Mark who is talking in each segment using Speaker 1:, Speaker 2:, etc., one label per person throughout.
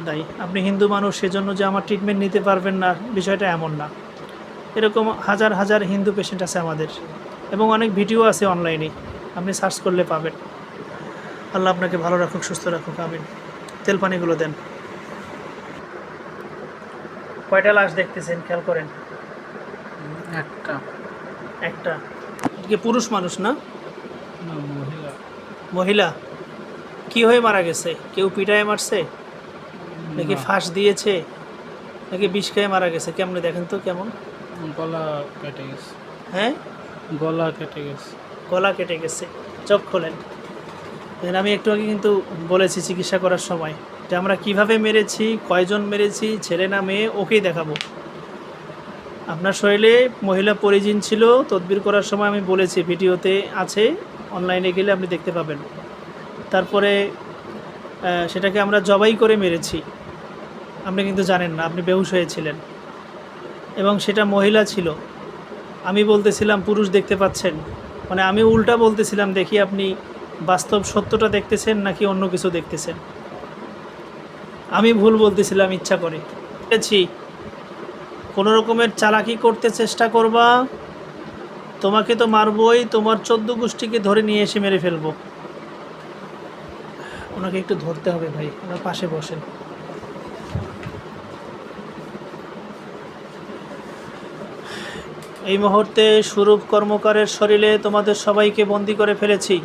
Speaker 1: নাই। আপনি হিন্দু মানুষ, সেজন্য যে আমার ট্রিটমেন্ট নিতে পারবেন না, বিষয়টা এমন না। এরকম হাজার হাজার হিন্দু পেশেন্ট আছে আমাদের, এবং অনেক ভিডিও আছে অনলাইনে, আপনি সার্চ করলে পাবেন। আল্লাহ আপনাকে ভালো রাখুক, সুস্থ রাখুক, আমিন। তেল পানিগুলো দেন। কয়টা লাশ দেখতেছেন খেয়াল করেন?
Speaker 2: একটা।
Speaker 1: একটা। কি পুরুষ মানুষ না?
Speaker 2: না, মহিলা।
Speaker 1: মহিলা। কি হয়ে মারা গেছে? কেউ পিটায় মারছে, নাকি
Speaker 2: না,
Speaker 1: ফাঁস দিয়েছে, নাকি বিষ খেয়ে মারা গেছে? কেমনে দেখেন তো কেমন?
Speaker 2: গলা কেটে গেছে।
Speaker 1: হ্যাঁ,
Speaker 2: গলা কেটে গেছে।
Speaker 1: গলা কেটে গেছে। চোখ খোলেন। আমি একটু আগে কিন্তু বলেছি চিকিৎসা করার সময় যে আমরা কিভাবে মেরেছি, কয়জন মেরেছি, ছেলে না মেয়ে, ওকেই দেখাবো। আপনার শরীরে মহিলা পরিজিন ছিল, তদবির করার সময় আমি বলেছি, ভিডিওতে আছে, অনলাইনে গেলে আপনি দেখতে পাবেন। তারপরে সেটাকে আমরা জবাই করে মেরেছি। আপনি কিন্তু জানেন না, আপনি বেহুশ হয়েছিলেন, এবং সেটা মহিলা ছিল। আমি বলতেছিলাম পুরুষ দেখতে পাচ্ছেন, মানে আমি উল্টা বলতেছিলাম, দেখি আপনি বাস্তব সত্যটা দেখতেছেন নাকি অন্য কিছু দেখতেছেন। আমি ভুল বলতেছিলাম ইচ্ছা করে। বলেছি কোনো রকমের চালাকি করতে চেষ্টা করবা, তোমাকে তো মারবই, তোমার 14 গোষ্ঠীকে ধরে নিয়ে এসে মেরে ফেলবো। ওনাকে একটু ধরতে হবে ভাই, ওনার পাশে বসেন। এই মুহূর্তে স্বরূপ কর্মকারের শরীরে তোমাদের সবাইকে বন্দি করে ফেলেছি।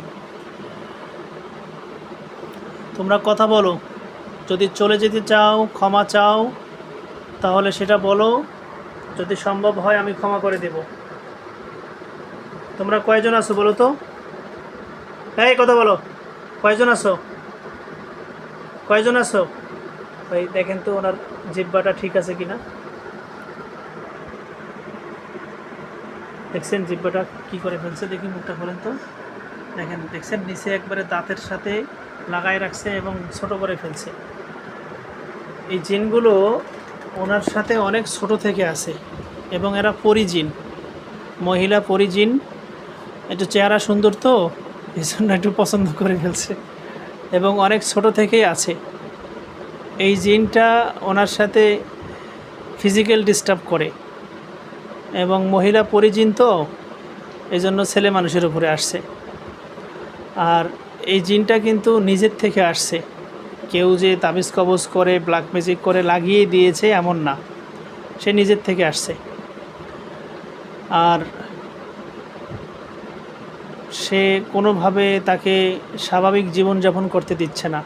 Speaker 1: তোমরা কথা বলো, যদি চলে যেতে চাও, ক্ষমা চাও, তাহলে সেটা বলো। যদি সম্ভব হয় আমি ক্ষমা করে দেব। তোমরা কয়জন আছো বলো তো? এই কথা বলো, কয়জন আছো? কয়জন আছো ভাই? দেখেন তো ওনার জিহ্বাটা ঠিক আছে কিনা। দেখছেন জিহ্বাটা কি করে ফেলছে? দেখি মুখটা খোলেন তো। দেখেন, দেখছেন নিচে একবারে দাঁতের সাথে লাগাই রাখছে এবং ছোট করে ফেলছে। এই জিনগুলো ওনার সাথে অনেক ছোট থেকে আছে, এবং এরা পরিজিন, মহিলা পরিজিন। একটু চেহারা সুন্দর তো, এই জন্য একটু পছন্দ করে ফেলছে, এবং অনেক ছোট থেকেই আছে। এই জিনটা ওনার সাথে ফিজিক্যাল ডিস্টার্ব করে, এবং মহিলা পরিজিন তো, এই জন্য ছেলে মানুষের উপরে আসছে। আর এই জিনটা কিন্তু নিজের থেকে আসছে, কেউ যে তাবিজ কবজ করে ব্ল্যাক ম্যাজিক করে লাগিয়ে দিয়েছে এমন না, সে নিজের থেকে আসছে। আর সে কোনোভাবে তাকে স্বাভাবিক জীবনযাপন করতে দিচ্ছে না।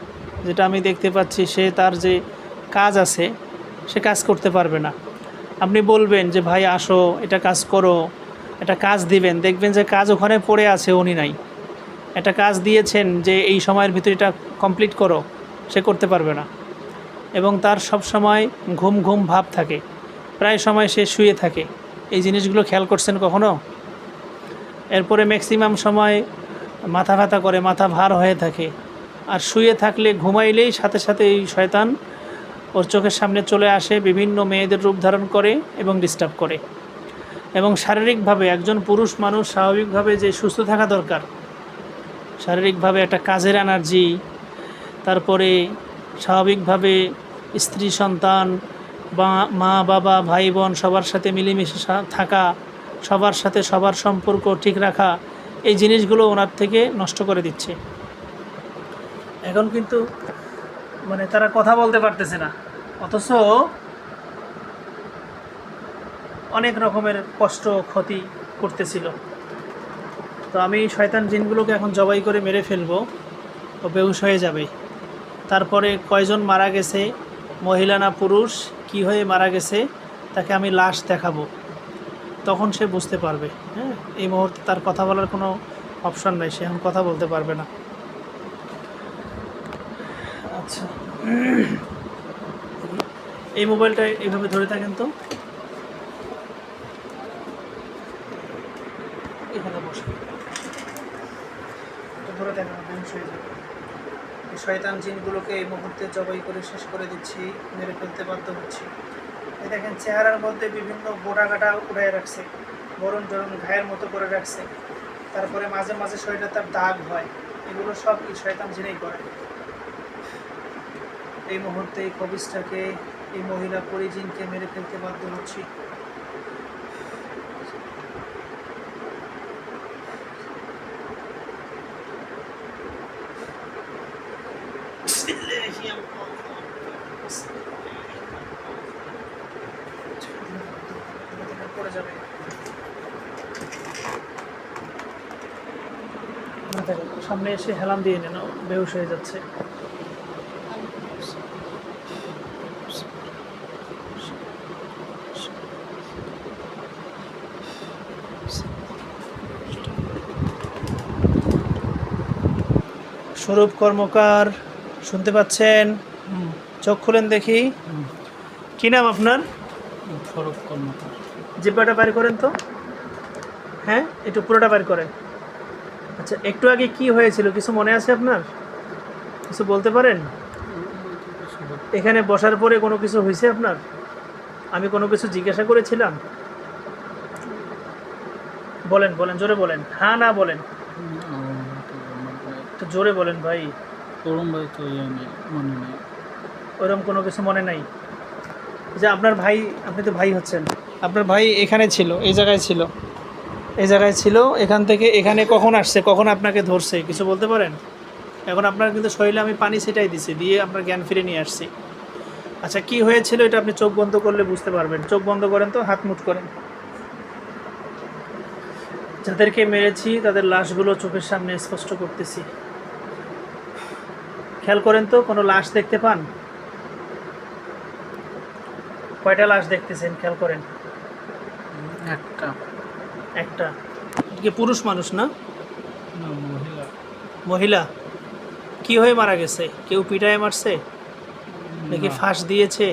Speaker 1: যেটা আমি দেখতে পাচ্ছি, সে তার যে কাজ আছে সে কাজ করতে পারবে না। আপনি বলবেন যে ভাই আসো, এটা কাজ করো, এটা কাজ দিবেন, দেখবেন যে কাজ ওখানে পড়ে আছে, উনি নাই। একটা কাজ দিয়েছেন যে এই সময়ের ভিতরে এটা কমপ্লিট করো, সে করতে পারবে না, এবং তার সব সময় ঘুম ঘুম ভাব থাকে, প্রায় সময় সে শুয়ে থাকে। এই জিনিসগুলো খেয়াল করছেন কখনো? এরপরে ম্যাক্সিমাম সময় মাথা ব্যথা করে, মাথা ভার হয়ে থাকে, আর শুয়ে থাকলে ঘুমাইলেই সাথে সাথে এই শয়তান ওর চোখের সামনে চলে আসে, বিভিন্ন মেয়েদের রূপ ধারণ করে এবং ডিস্টার্ব করে। এবং শারীরিকভাবে একজন পুরুষ মানুষ স্বাভাবিকভাবে যে সুস্থ থাকা দরকার, শারীরিকভাবে একটা কাজের এনার্জি, তারপরে স্বাভাবিকভাবে স্ত্রী সন্তান বা মা বাবা ভাই বোন সবার সাথে মিলেমিশে থাকা, সবার সাথে সবার সম্পর্ক ঠিক রাখা, এই জিনিসগুলো ওনার থেকে নষ্ট করে দিচ্ছে। এখন কিন্তু মানে তারা কথা বলতে পারতেছে না, অথচ অনেক রকমের কষ্ট ক্ষতি করতেছিল। তো আমি শয়তান জিনগুলোকে এখন জবাই করে মেরে ফেলবো, ও বেহুশ হয়ে যাবে। তারপরে কয়জন মারা গেছে, মহিলা না পুরুষ, কি হয়ে মারা গেছে, তাকে আমি লাশ দেখাবো, তখন সে বুঝতে পারবে। হ্যাঁ, এই মুহূর্তে তার কথা বলার কোনো অপশন নাই, সে এখন কথা বলতে পারবে না। আচ্ছা, এই মোবাইলটা এইভাবে ধরে থাকেন তো, এখানে বসে ধরে থাকেন, বেহুশ হয়ে যাবে। এই শয়তান জিনগুলোকে এই মুহূর্তে জবাই করে শেষ করে দিচ্ছি, মেরে ফেলতে বাধ্য হচ্ছি। এই দেখেন চেহারার মধ্যে বিভিন্ন গোটা কাটা উড়াই রাখছে, গরম জরম ঘায়ের মতো করে রাখছে, তারপরে মাঝে মাঝে শরীরে তার দাগ হয়, এগুলো সব এই শয়তান জিনেই করে। এই মুহূর্তে এই কবিজটাকে, এই মহিলা পরিজিনকে মেরে ফেলতে বাধ্য হচ্ছি। পড়ে যাবে। সামনে এসে হেলাম দিয়ে নেন, বেহুশ হয়ে যাচ্ছে। স্বরূপ কর্মকার, শুনতে পাচ্ছেন? চোখ খুলেন দেখি। কি নাম আপনার?
Speaker 2: স্বরূপ কর্মকার।
Speaker 1: জিব্বাটা বাইর করেন তো। হ্যাঁ, একটু পুরোটা বাইর করেন। আচ্ছা, একটু আগে কি হয়েছিল কিছু মনে আছে আপনার? কিছু বলতে পারেন? এখানে বসার পরে কোনো কিছু হয়েছে আপনার? আমি কোনো কিছু জিজ্ঞাসা করেছিলাম? বলেন বলেন, জোরে বলেন, হ্যাঁ না বলেন, একটু জোরে বলেন ভাই।
Speaker 2: ওরম ভাই তো নেই, মনে নেই।
Speaker 1: ওরকম কোনো কিছু মনে নাই? যে আপনার ভাই, আপনি তো ভাই হচ্ছেন, আপনার ভাই এখানে ছিল, এই জায়গায় ছিল, এই জায়গায় ছিল, এখান থেকে এখানে কখন আসছে, কখন আপনাকে ধরছে, কিছু বলতে পারেন? এখন আপনার কিন্তু শরীরে আমি পানি ছিটাই দিছি, দিয়ে আপনার জ্ঞান ফিরে নিয়ে আসছি। আচ্ছা, কি হয়েছিল এটা আপনি চোখ বন্ধ করলে বুঝতে পারবেন। চোখ বন্ধ করেন তো, হাত মুঠ করেন। যাদেরকে মেরেছি তাদের লাশগুলো চোখের সামনে স্পষ্ট করতেছি। খেয়াল করেন তো, কোনো লাশ দেখতে পান? কয়টা লাশ দেখতেছেন খেয়াল করেন?
Speaker 2: একটা।
Speaker 1: একটা। কি পুরুষ মানুষ না?
Speaker 2: না, মহিলা।
Speaker 1: মহিলা। কি হয়ে মারা গেছে? কেউ পিটায় মারছে নাকি ফাঁস দিয়েছে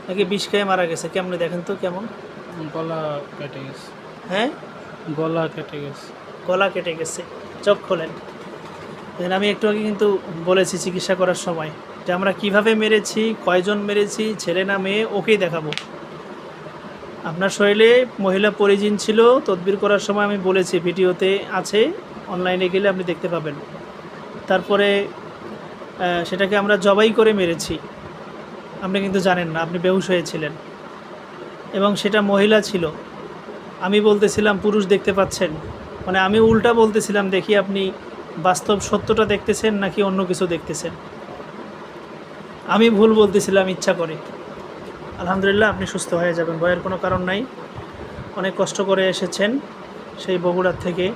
Speaker 1: নাকি বিষ খেয়ে মারা গেছে? কেমনে দেখেন তো, কেমন?
Speaker 2: গলা কেটে গেছে।
Speaker 1: হ্যাঁ,
Speaker 2: গলা কেটে গেছে।
Speaker 1: গলা কেটে গেছে। চোখ খোলেন। দেখেন, আমি একটু আগে কিন্তু বলেছি চিকিৎসা করার সময় যে আমরা কিভাবে মেরেছি, কয়জন মেরেছি, ছেলে না মেয়ে, ওকেই দেখাবো। আপনার শরীরে মহিলা পরিজিন ছিল, তদবির করার সময় আমি বলেছি, ভিডিওতে আছে, অনলাইনে গেলে আপনি দেখতে পাবেন। তারপরে সেটাকে আমরা জবাই করে মেরেছি। আপনি কিন্তু জানেন না, আপনি বেহুশ হয়েছিলেন এবং সেটা মহিলা ছিল। আমি বলতেছিলাম পুরুষ দেখতে পাচ্ছেন, মানে আমি উল্টা বলতেছিলাম, দেখি আপনি বাস্তব সত্যটা দেখতেছেন নাকি অন্য কিছু দেখতেছেন। আমি ভুল বলতেছিলাম ইচ্ছা করে। আলহামদুলিল্লাহ, আপনি সুস্থ হয়ে যাবেন, ভয়ের কোনো কারণ নাই। অনেক কষ্ট করে এসেছেন সেই বগুড়ার থেকে।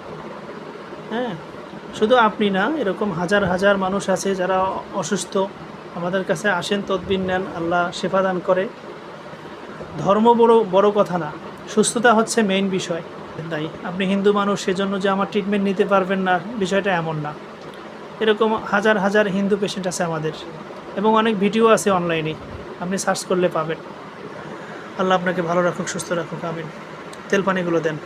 Speaker 1: হ্যাঁ, শুধু আপনি না, এরকম হাজার হাজার মানুষ আছে যারা অসুস্থ, আমাদের কাছে আসেন, তদবির নেন, আল্লাহ শেফা দান করে। ধর্ম বড় কথা না, সুস্থতা হচ্ছে মেইন বিষয়। তাই আপনি হিন্দু মানুষ, সেজন্য যে আমার ট্রিটমেন্ট নিতে পারবেন না, বিষয়টা এমন না। এরকম হাজার হাজার হিন্দু পেশেন্ট আছে আমাদের, এবং অনেক ভিডিও আছে অনলাইনে, আপনি সার্চ করলে পাবেন। আল্লাহ আপনাকে ভালো রাখুক, সুস্থ রাখুক, আমিন। তেল পানিগুলো দেন।